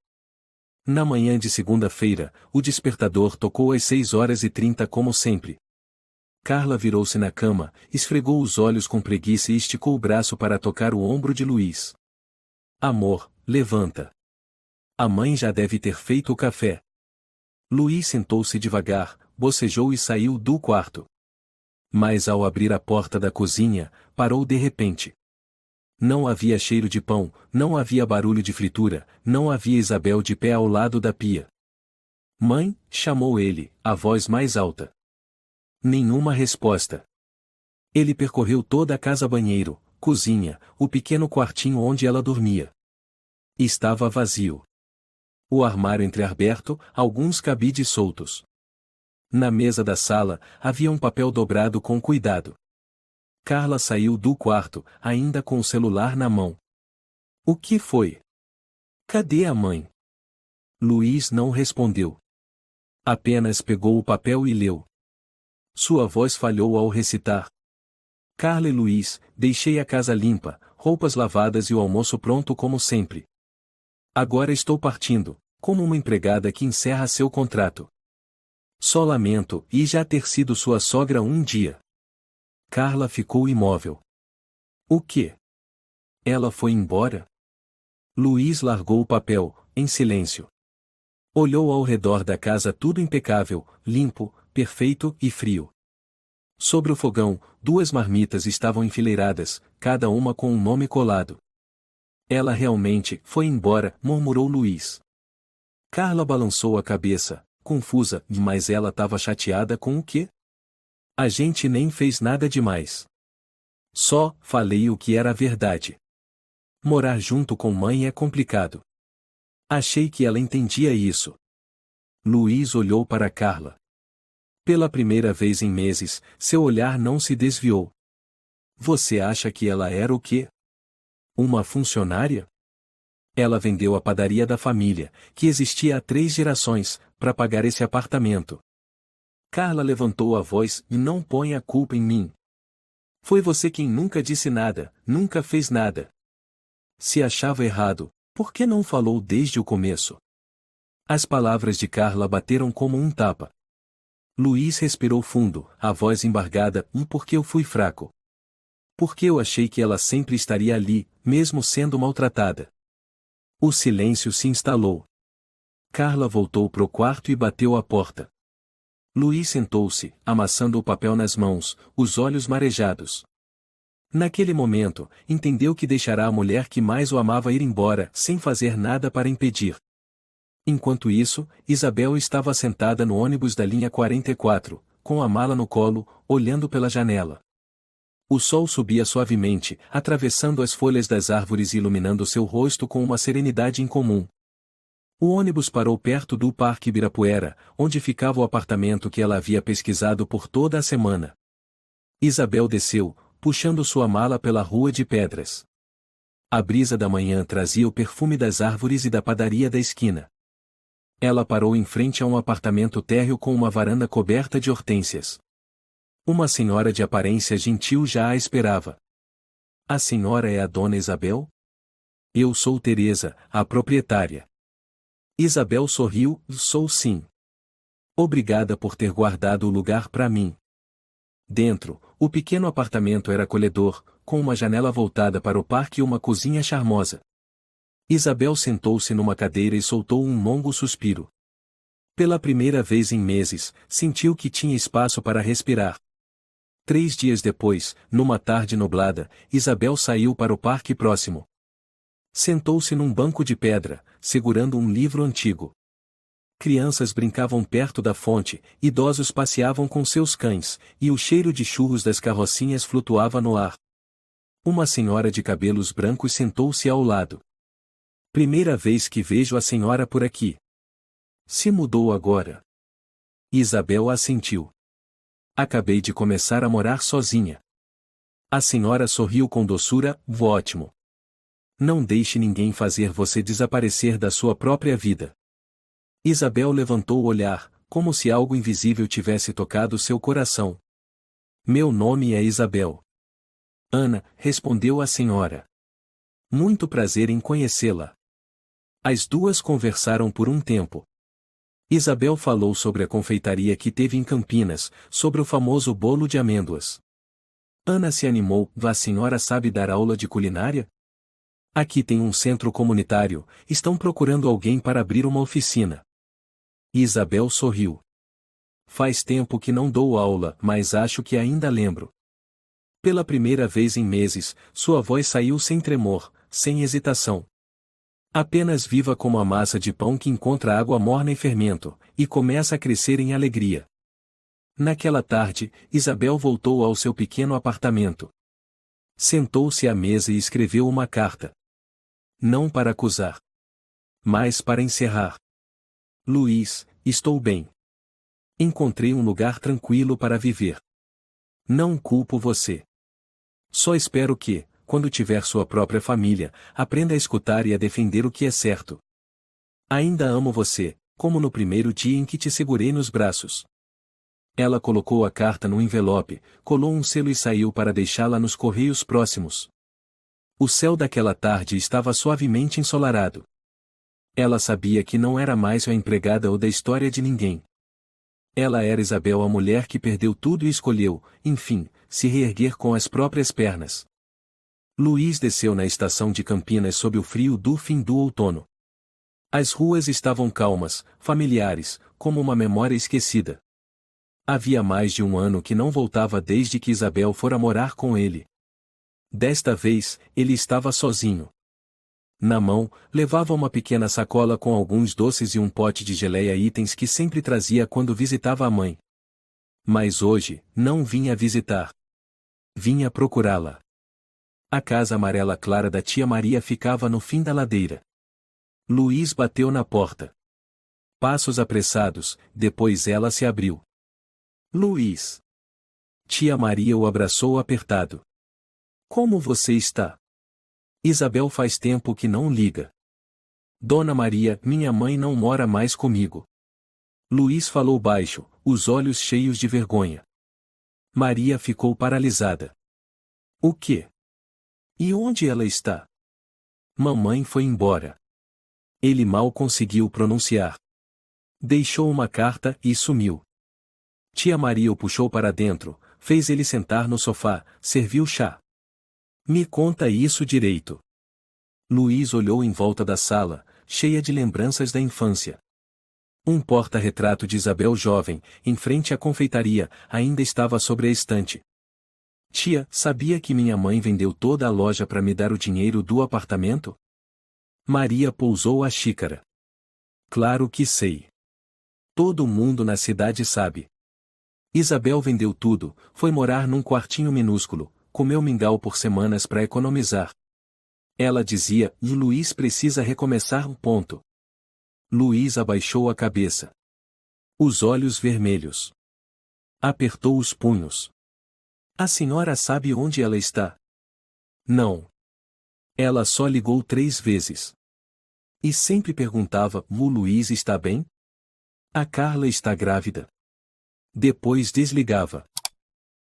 Na manhã de segunda-feira, o despertador tocou às 6h30 como sempre. Carla virou-se na cama, esfregou os olhos com preguiça e esticou o braço para tocar o ombro de Luiz. Amor, levanta. A mãe já deve ter feito o café. Luiz sentou-se devagar, bocejou e saiu do quarto. Mas ao abrir a porta da cozinha, parou de repente. Não havia cheiro de pão, não havia barulho de fritura, não havia Isabel de pé ao lado da pia. Mãe, chamou ele, a voz mais alta. Nenhuma resposta. Ele percorreu toda a casa, banheiro, cozinha, o pequeno quartinho onde ela dormia. Estava vazio. O armário entreaberto, alguns cabides soltos. Na mesa da sala, havia um papel dobrado com cuidado. Carla saiu do quarto, ainda com o celular na mão. O que foi? Cadê a mãe? Luiz não respondeu. Apenas pegou o papel e leu. Sua voz falhou ao recitar. Carla e Luiz, deixei a casa limpa, roupas lavadas e o almoço pronto como sempre. Agora estou partindo, como uma empregada que encerra seu contrato. Só lamento e já ter sido sua sogra um dia. Carla ficou imóvel. O quê? Ela foi embora? Luiz largou o papel, em silêncio. Olhou ao redor da casa, tudo impecável, limpo, perfeito e frio. Sobre o fogão, 2 marmitas estavam enfileiradas, cada uma com um nome colado. Ela realmente foi embora, murmurou Luiz. Carla balançou a cabeça, confusa, mas ela estava chateada com o quê? A gente nem fez nada demais. Só falei o que era a verdade. Morar junto com mãe é complicado. Achei que ela entendia isso. Luiz olhou para Carla. Pela primeira vez em meses, seu olhar não se desviou. Você acha que ela era o quê? Uma funcionária? Ela vendeu a padaria da família, que existia há 3 gerações, para pagar esse apartamento. Carla levantou a voz: e não põe a culpa em mim. Foi você quem nunca disse nada, nunca fez nada. Se achava errado, por que não falou desde o começo? As palavras de Carla bateram como um tapa. Luiz respirou fundo, a voz embargada: porque eu fui fraco. Porque eu achei que ela sempre estaria ali, mesmo sendo maltratada. O silêncio se instalou. Carla voltou pro quarto e bateu à porta. Luiz sentou-se, amassando o papel nas mãos, os olhos marejados. Naquele momento, entendeu que deixará a mulher que mais o amava ir embora, sem fazer nada para impedir. Enquanto isso, Isabel estava sentada no ônibus da linha 44, com a mala no colo, olhando pela janela. O sol subia suavemente, atravessando as folhas das árvores e iluminando seu rosto com uma serenidade incomum. O ônibus parou perto do Parque Ibirapuera, onde ficava o apartamento que ela havia pesquisado por toda a semana. Isabel desceu, puxando sua mala pela rua de pedras. A brisa da manhã trazia o perfume das árvores e da padaria da esquina. Ela parou em frente a um apartamento térreo com uma varanda coberta de hortênsias. Uma senhora de aparência gentil já a esperava. A senhora é a dona Isabel? Eu sou Teresa, a proprietária. Isabel sorriu: sou sim. Obrigada por ter guardado o lugar para mim. Dentro, o pequeno apartamento era acolhedor, com uma janela voltada para o parque e uma cozinha charmosa. Isabel sentou-se numa cadeira e soltou um longo suspiro. Pela primeira vez em meses, sentiu que tinha espaço para respirar. 3 dias depois, numa tarde nublada, Isabel saiu para o parque próximo. Sentou-se num banco de pedra, segurando um livro antigo. Crianças brincavam perto da fonte, idosos passeavam com seus cães, e o cheiro de churros das carrocinhas flutuava no ar. Uma senhora de cabelos brancos sentou-se ao lado. Primeira vez que vejo a senhora por aqui. Se mudou agora? Isabel assentiu. Acabei de começar a morar sozinha. A senhora sorriu com doçura: ótimo. Não deixe ninguém fazer você desaparecer da sua própria vida. Isabel levantou o olhar, como se algo invisível tivesse tocado seu coração. Meu nome é Isabel. Ana, respondeu a senhora. Muito prazer em conhecê-la. As duas conversaram por um tempo. Isabel falou sobre a confeitaria que teve em Campinas, sobre o famoso bolo de amêndoas. Ana se animou: a senhora sabe dar aula de culinária? Aqui tem um centro comunitário, estão procurando alguém para abrir uma oficina. Isabel sorriu. Faz tempo que não dou aula, mas acho que ainda lembro. Pela primeira vez em meses, sua voz saiu sem tremor, sem hesitação. Apenas viva como a massa de pão que encontra água morna e fermento, e começa a crescer em alegria. Naquela tarde, Isabel voltou ao seu pequeno apartamento. Sentou-se à mesa e escreveu uma carta. Não para acusar, mas para encerrar. Luiz, estou bem. Encontrei um lugar tranquilo para viver. Não culpo você. Só espero que, quando tiver sua própria família, aprenda a escutar e a defender o que é certo. Ainda amo você, como no primeiro dia em que te segurei nos braços. Ela colocou a carta no envelope, colou um selo e saiu para deixá-la nos correios próximos. O céu daquela tarde estava suavemente ensolarado. Ela sabia que não era mais a empregada ou da história de ninguém. Ela era Isabel, a mulher que perdeu tudo e escolheu, enfim, se reerguer com as próprias pernas. Luiz desceu na estação de Campinas sob o frio do fim do outono. As ruas estavam calmas, familiares, como uma memória esquecida. Havia mais de um ano que não voltava desde que Isabel fora morar com ele. Desta vez, ele estava sozinho. Na mão, levava uma pequena sacola com alguns doces e um pote de geleia, itens que sempre trazia quando visitava a mãe. Mas hoje, não vinha visitar. Vinha procurá-la. A casa amarela clara da tia Maria ficava no fim da ladeira. Luiz bateu na porta. Passos apressados, depois ela se abriu. Luiz. Tia Maria o abraçou apertado. Como você está? Isabel faz tempo que não liga. Dona Maria, minha mãe não mora mais comigo. Luiz falou baixo, os olhos cheios de vergonha. Maria ficou paralisada. O quê? E onde ela está? Mamãe foi embora. Ele mal conseguiu pronunciar. Deixou uma carta e sumiu. Tia Maria o puxou para dentro, fez ele sentar no sofá, serviu chá. Me conta isso direito. Luiz olhou em volta da sala, cheia de lembranças da infância. Um porta-retrato de Isabel jovem, em frente à confeitaria, ainda estava sobre a estante. Tia, sabia que minha mãe vendeu toda a loja para me dar o dinheiro do apartamento? Maria pousou a xícara. Claro que sei. Todo mundo na cidade sabe. Isabel vendeu tudo, foi morar num quartinho minúsculo, comeu mingau por semanas para economizar. Ela dizia, e Luiz precisa recomeçar um ponto. Luiz abaixou a cabeça. Os olhos vermelhos. Apertou os punhos. A senhora sabe onde ela está? Não. Ela só ligou 3 vezes. E sempre perguntava, o Luiz está bem? A Carla está grávida. Depois desligava.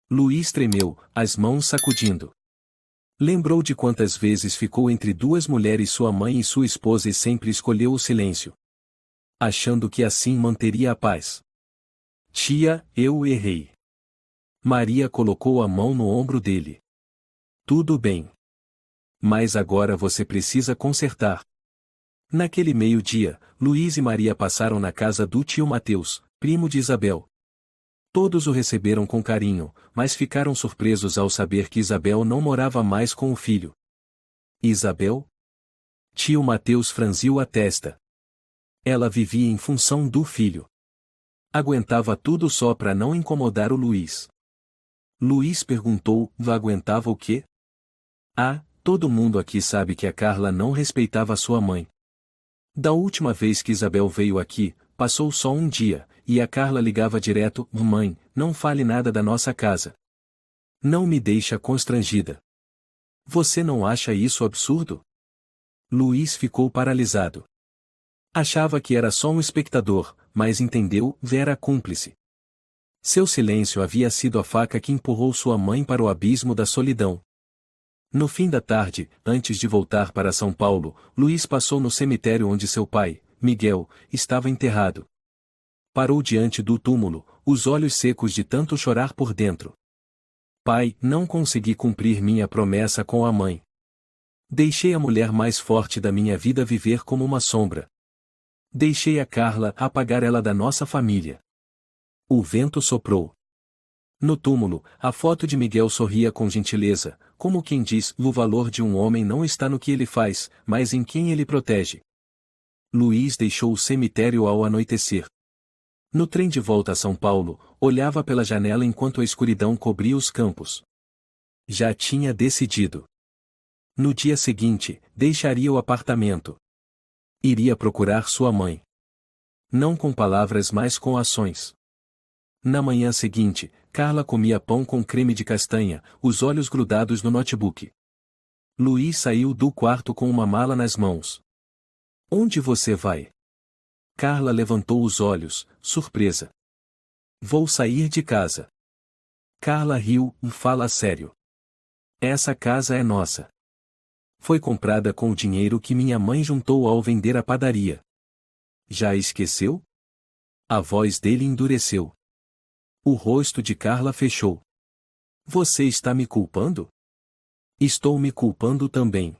Luiz tremeu, as mãos sacudindo. Lembrou de quantas vezes ficou entre 2 mulheres, sua mãe e sua esposa, e sempre escolheu o silêncio, achando que assim manteria a paz. Tia, eu errei. Maria colocou a mão no ombro dele. Tudo bem. Mas agora você precisa consertar. Naquele meio-dia, Luiz e Maria passaram na casa do tio Mateus, primo de Isabel. Todos o receberam com carinho, mas ficaram surpresos ao saber que Isabel não morava mais com o filho. Isabel? Tio Mateus franziu a testa. Ela vivia em função do filho. Aguentava tudo só para não incomodar o Luiz. Luiz perguntou, aguentava o quê? Ah, todo mundo aqui sabe que a Carla não respeitava sua mãe. Da última vez que Isabel veio aqui, passou só um dia, e a Carla ligava direto, mãe, não fale nada da nossa casa. Não me deixa constrangida. Você não acha isso absurdo? Luiz ficou paralisado. Achava que era só um espectador, mas entendeu, era cúmplice. Seu silêncio havia sido a faca que empurrou sua mãe para o abismo da solidão. No fim da tarde, antes de voltar para São Paulo, Luiz passou no cemitério onde seu pai, Miguel, estava enterrado. Parou diante do túmulo, os olhos secos de tanto chorar por dentro. Pai, não consegui cumprir minha promessa com a mãe. Deixei a mulher mais forte da minha vida viver como uma sombra. Deixei a Carla apagar ela da nossa família. O vento soprou. No túmulo, a foto de Miguel sorria com gentileza, como quem diz, o valor de um homem não está no que ele faz, mas em quem ele protege. Luiz deixou o cemitério ao anoitecer. No trem de volta a São Paulo, olhava pela janela enquanto a escuridão cobria os campos. Já tinha decidido. No dia seguinte, deixaria o apartamento. Iria procurar sua mãe. Não com palavras, mas com ações. Na manhã seguinte, Carla comia pão com creme de castanha, os olhos grudados no notebook. Luiz saiu do quarto com uma mala nas mãos. Onde você vai? Carla levantou os olhos, surpresa. Vou sair de casa. Carla riu, fala sério. Essa casa é nossa. Foi comprada com o dinheiro que minha mãe juntou ao vender a padaria. Já esqueceu? A voz dele endureceu. O rosto de Carla fechou. Você está me culpando? Estou me culpando também.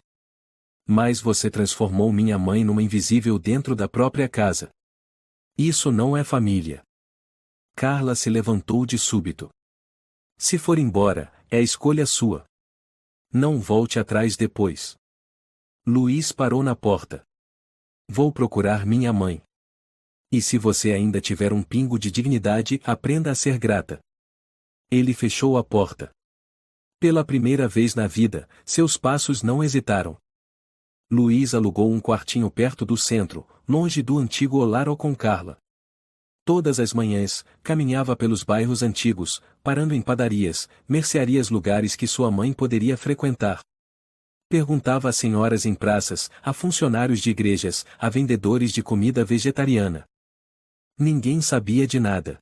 Mas você transformou minha mãe numa invisível dentro da própria casa. Isso não é família. Carla se levantou de súbito. Se for embora, é escolha sua. Não volte atrás depois. Luiz parou na porta. Vou procurar minha mãe. E se você ainda tiver um pingo de dignidade, aprenda a ser grata. Ele fechou a porta. Pela primeira vez na vida, seus passos não hesitaram. Luiz alugou um quartinho perto do centro, longe do antigo Olaro com Carla. Todas as manhãs, caminhava pelos bairros antigos, parando em padarias, mercearias, lugares que sua mãe poderia frequentar. Perguntava a senhoras em praças, a funcionários de igrejas, a vendedores de comida vegetariana. Ninguém sabia de nada.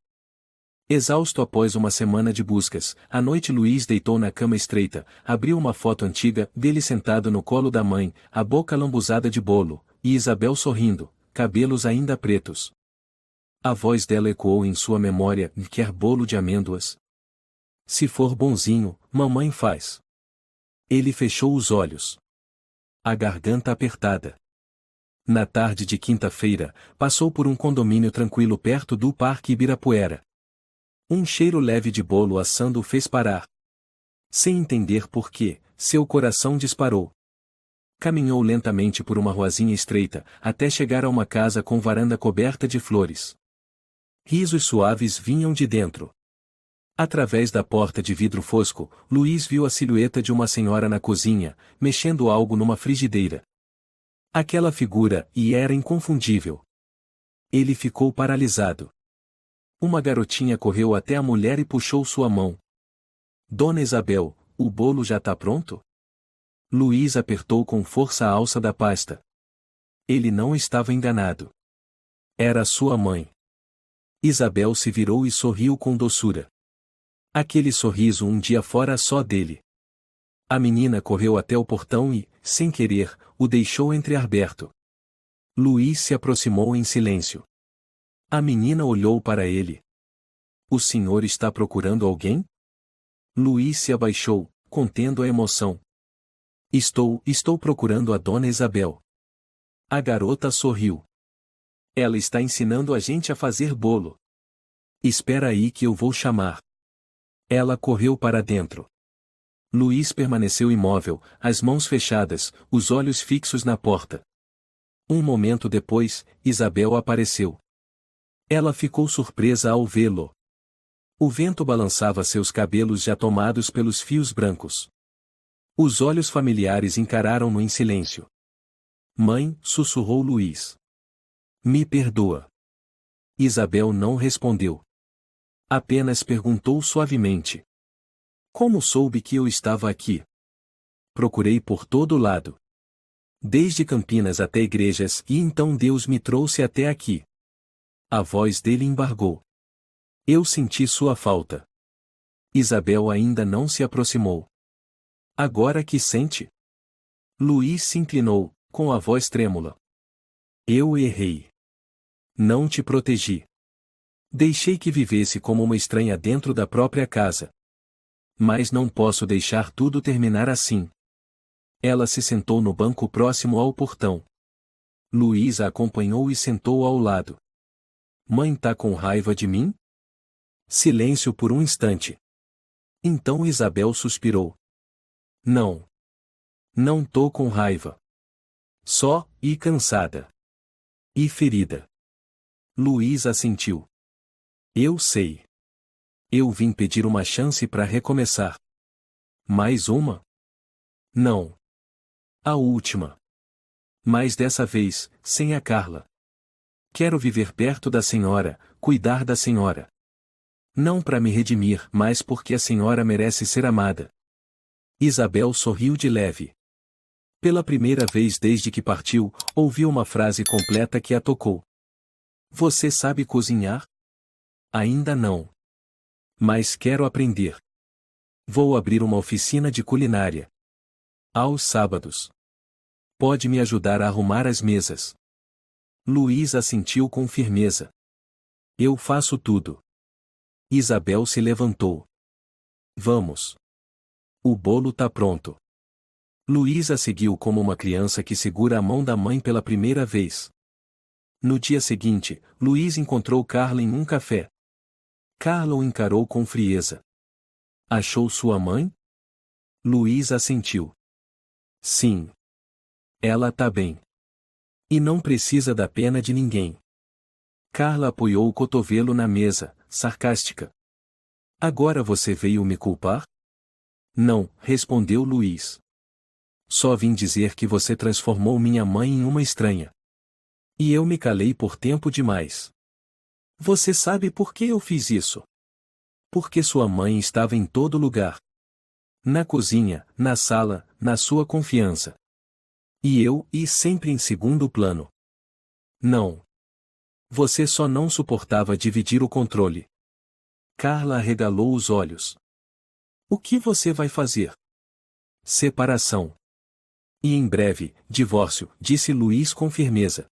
Exausto após uma semana de buscas, à noite Luiz deitou na cama estreita, abriu uma foto antiga, dele sentado no colo da mãe, a boca lambuzada de bolo, e Isabel sorrindo, cabelos ainda pretos. A voz dela ecoou em sua memória: quer bolo de amêndoas? Se for bonzinho, mamãe faz. Ele fechou os olhos. A garganta apertada. Na tarde de quinta-feira, passou por um condomínio tranquilo perto do Parque Ibirapuera. Um cheiro leve de bolo assando o fez parar. Sem entender por quê, seu coração disparou. Caminhou lentamente por uma ruazinha estreita, até chegar a uma casa com varanda coberta de flores. Risos suaves vinham de dentro. Através da porta de vidro fosco, Luiz viu a silhueta de uma senhora na cozinha, mexendo algo numa frigideira. Aquela figura, e era inconfundível. Ele ficou paralisado. Uma garotinha correu até a mulher e puxou sua mão. Dona Isabel, o bolo já tá pronto? Luiz apertou com força a alça da pasta. Ele não estava enganado. Era sua mãe. Isabel se virou e sorriu com doçura. Aquele sorriso um dia fora só dele. A menina correu até o portão e, sem querer, o deixou entreaberto. Luiz se aproximou em silêncio. A menina olhou para ele. O senhor está procurando alguém? Luiz se abaixou, contendo a emoção. Estou procurando a dona Isabel. A garota sorriu. Ela está ensinando a gente a fazer bolo. Espera aí que eu vou chamar. Ela correu para dentro. Luiz permaneceu imóvel, as mãos fechadas, os olhos fixos na porta. Um momento depois, Isabel apareceu. Ela ficou surpresa ao vê-lo. O vento balançava seus cabelos já tomados pelos fios brancos. Os olhos familiares encararam-no em silêncio. Mãe, sussurrou Luiz. Me perdoa. Isabel não respondeu. Apenas perguntou suavemente. Como soube que eu estava aqui? Procurei por todo lado. Desde Campinas até igrejas, e então Deus me trouxe até aqui. A voz dele embargou. Eu senti sua falta. Isabel ainda não se aproximou. Agora que sente? Luiz se inclinou, com a voz trêmula. Eu errei. Não te protegi. Deixei que vivesse como uma estranha dentro da própria casa. Mas não posso deixar tudo terminar assim. Ela se sentou no banco próximo ao portão. Luiz a acompanhou e sentou ao lado. Mãe tá com raiva de mim? Silêncio por um instante. Então Isabel suspirou. Não. Não tô com raiva. Só, e cansada. E ferida. Luiz assentiu. Eu sei. Eu vim pedir uma chance para recomeçar. Mais uma? Não. A última. Mas dessa vez, sem a Carla. Quero viver perto da senhora, cuidar da senhora. Não para me redimir, mas porque a senhora merece ser amada. Isabel sorriu de leve. Pela primeira vez desde que partiu, ouviu uma frase completa que a tocou. Você sabe cozinhar? Ainda não. Mas quero aprender. Vou abrir uma oficina de culinária. Aos sábados. Pode me ajudar a arrumar as mesas. Luiz assentiu com firmeza. Eu faço tudo. Isabel se levantou. Vamos. O bolo tá pronto. Luísa seguiu como uma criança que segura a mão da mãe pela primeira vez. No dia seguinte, Luiz encontrou Carla em um café. Carla o encarou com frieza. Achou sua mãe? Luiz assentiu. Sim. Ela tá bem. E não precisa da pena de ninguém. Carla apoiou o cotovelo na mesa, sarcástica. Agora você veio me culpar? Não, respondeu Luiz. Só vim dizer que você transformou minha mãe em uma estranha. E eu me calei por tempo demais. Você sabe por que eu fiz isso? Porque sua mãe estava em todo lugar. Na cozinha, na sala, na sua confiança. E sempre em segundo plano. Não. Você só não suportava dividir o controle. Carla arregalou os olhos. O que você vai fazer? Separação. E em breve, divórcio, disse Luiz com firmeza.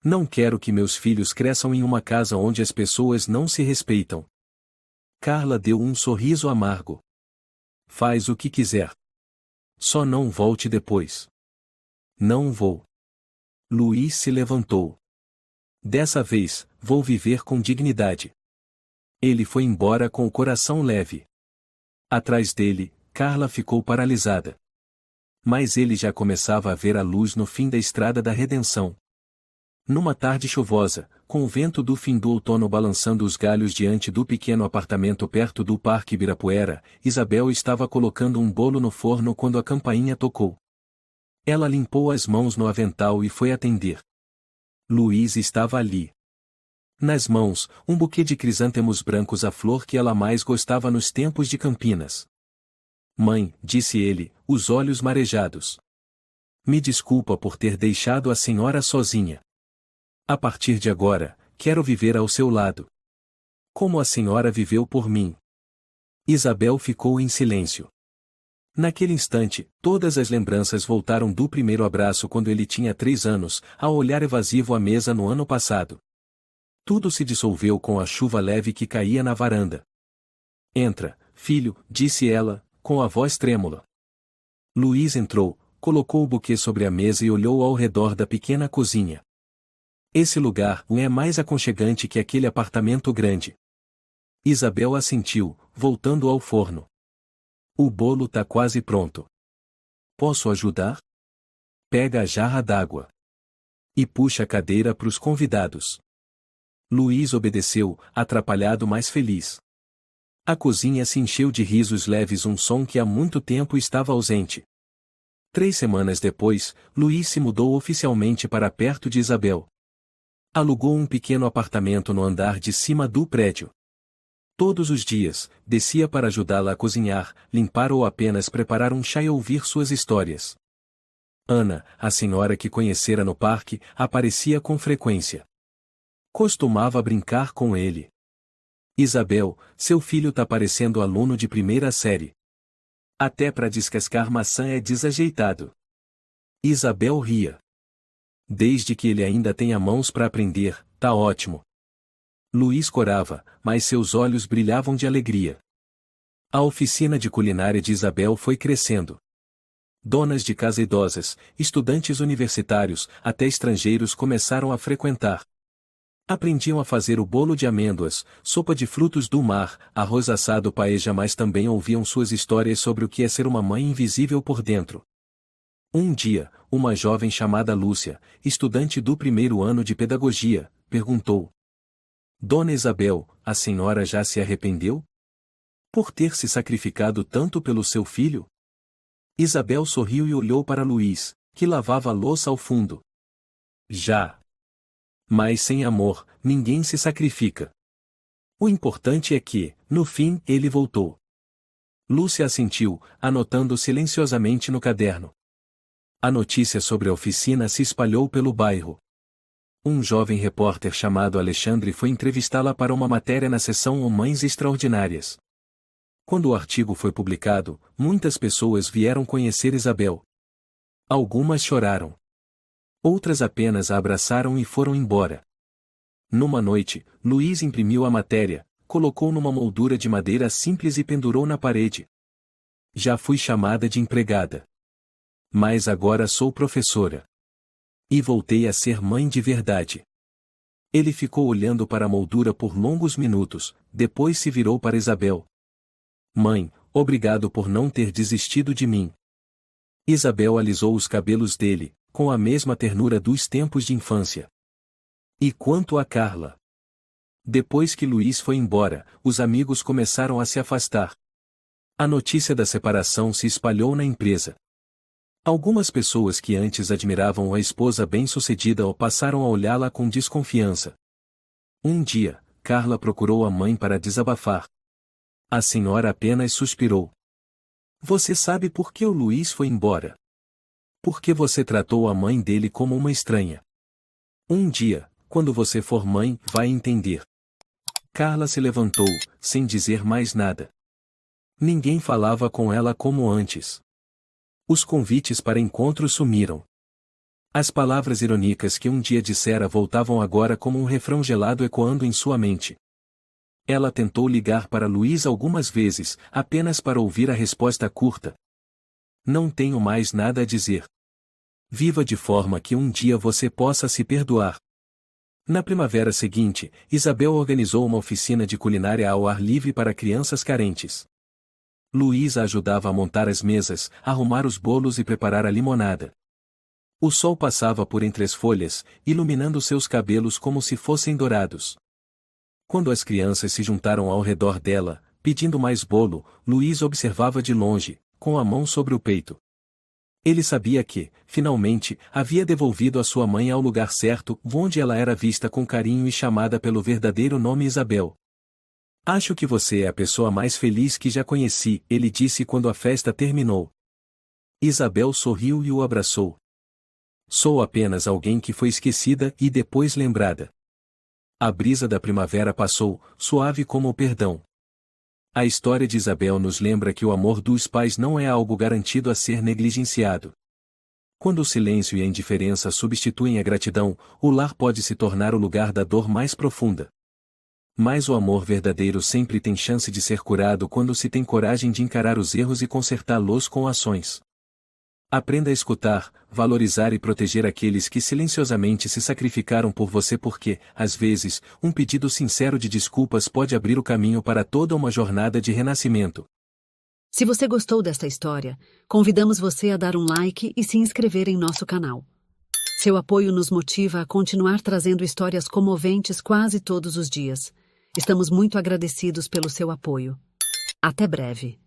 Não quero que meus filhos cresçam em uma casa onde as pessoas não se respeitam. Carla deu um sorriso amargo. Faz o que quiser. Só não volte depois. Não vou. Luiz se levantou. Dessa vez, vou viver com dignidade. Ele foi embora com o coração leve. Atrás dele, Carla ficou paralisada. Mas ele já começava a ver a luz no fim da estrada da redenção. Numa tarde chuvosa, com o vento do fim do outono balançando os galhos diante do pequeno apartamento perto do Parque Ibirapuera, Isabel estava colocando um bolo no forno quando a campainha tocou. Ela limpou as mãos no avental e foi atender. Luiz estava ali. Nas mãos, um buquê de crisântemos brancos, a flor que ela mais gostava nos tempos de Campinas. Mãe, disse ele, os olhos marejados. Me desculpa por ter deixado a senhora sozinha. A partir de agora, quero viver ao seu lado. Como a senhora viveu por mim. Isabel ficou em silêncio. Naquele instante, todas as lembranças voltaram do primeiro abraço quando ele tinha 3 anos, ao olhar evasivo à mesa no ano passado. Tudo se dissolveu com a chuva leve que caía na varanda. Entra, filho, disse ela, com a voz trêmula. Luiz entrou, colocou o buquê sobre a mesa e olhou ao redor da pequena cozinha. Esse lugar é mais aconchegante que aquele apartamento grande. Isabel assentiu, voltando ao forno. O bolo tá quase pronto. Posso ajudar? Pega a jarra d'água. E puxa a cadeira para os convidados. Luiz obedeceu, atrapalhado mas feliz. A cozinha se encheu de risos leves, um som que há muito tempo estava ausente. 3 semanas depois, Luiz se mudou oficialmente para perto de Isabel. Alugou um pequeno apartamento no andar de cima do prédio. Todos os dias, descia para ajudá-la a cozinhar, limpar ou apenas preparar um chá e ouvir suas histórias. Ana, a senhora que conhecera no parque, aparecia com frequência. Costumava brincar com ele. Isabel, seu filho tá parecendo aluno de primeira série. Até para descascar maçã é desajeitado. Isabel ria. Desde que ele ainda tenha mãos para aprender, tá ótimo. Luiz corava, mas seus olhos brilhavam de alegria. A oficina de culinária de Isabel foi crescendo. Donas de casa idosas, estudantes universitários, até estrangeiros começaram a frequentar. Aprendiam a fazer o bolo de amêndoas, sopa de frutos do mar, arroz assado paeja, mas também ouviam suas histórias sobre o que é ser uma mãe invisível por dentro. Um dia, uma jovem chamada Lúcia, estudante do 1º ano de pedagogia, perguntou: Dona Isabel, a senhora já se arrependeu? Por ter se sacrificado tanto pelo seu filho? Isabel sorriu e olhou para Luiz, que lavava a louça ao fundo. Já. Mas sem amor, ninguém se sacrifica. O importante é que, no fim, ele voltou. Lúcia assentiu, anotando silenciosamente no caderno. A notícia sobre a oficina se espalhou pelo bairro. Um jovem repórter chamado Alexandre foi entrevistá-la para uma matéria na seção Mães Extraordinárias. Quando o artigo foi publicado, muitas pessoas vieram conhecer Isabel. Algumas choraram. Outras apenas a abraçaram e foram embora. Numa noite, Luiz imprimiu a matéria, colocou numa moldura de madeira simples e pendurou na parede. Já fui chamada de empregada. Mas agora sou professora. E voltei a ser mãe de verdade. Ele ficou olhando para a moldura por longos minutos, depois se virou para Isabel. Mãe, obrigado por não ter desistido de mim. Isabel alisou os cabelos dele, com a mesma ternura dos tempos de infância. E quanto a Carla? Depois que Luiz foi embora, os amigos começaram a se afastar. A notícia da separação se espalhou na empresa. Algumas pessoas que antes admiravam a esposa bem-sucedida passaram a olhá-la com desconfiança. Um dia, Carla procurou a mãe para desabafar. A senhora apenas suspirou. Você sabe por que o Luiz foi embora? Porque você tratou a mãe dele como uma estranha. Um dia, quando você for mãe, vai entender. Carla se levantou, sem dizer mais nada. Ninguém falava com ela como antes. Os convites para encontros sumiram. As palavras irônicas que um dia dissera voltavam agora como um refrão gelado ecoando em sua mente. Ela tentou ligar para Luiz algumas vezes, apenas para ouvir a resposta curta. Não tenho mais nada a dizer. Viva de forma que um dia você possa se perdoar. Na primavera seguinte, Isabel organizou uma oficina de culinária ao ar livre para crianças carentes. Luiz a ajudava a montar as mesas, arrumar os bolos e preparar a limonada. O sol passava por entre as folhas, iluminando seus cabelos como se fossem dourados. Quando as crianças se juntaram ao redor dela, pedindo mais bolo, Luiz observava de longe, com a mão sobre o peito. Ele sabia que, finalmente, havia devolvido a sua mãe ao lugar certo, onde ela era vista com carinho e chamada pelo verdadeiro nome Isabel. Acho que você é a pessoa mais feliz que já conheci, ele disse quando a festa terminou. Isabel sorriu e o abraçou. Sou apenas alguém que foi esquecida e depois lembrada. A brisa da primavera passou, suave como o perdão. A história de Isabel nos lembra que o amor dos pais não é algo garantido a ser negligenciado. Quando o silêncio e a indiferença substituem a gratidão, o lar pode se tornar o lugar da dor mais profunda. Mas o amor verdadeiro sempre tem chance de ser curado quando se tem coragem de encarar os erros e consertá-los com ações. Aprenda a escutar, valorizar e proteger aqueles que silenciosamente se sacrificaram por você porque, às vezes, um pedido sincero de desculpas pode abrir o caminho para toda uma jornada de renascimento. Se você gostou desta história, convidamos você a dar um like e se inscrever em nosso canal. Seu apoio nos motiva a continuar trazendo histórias comoventes quase todos os dias. Estamos muito agradecidos pelo seu apoio. Até breve.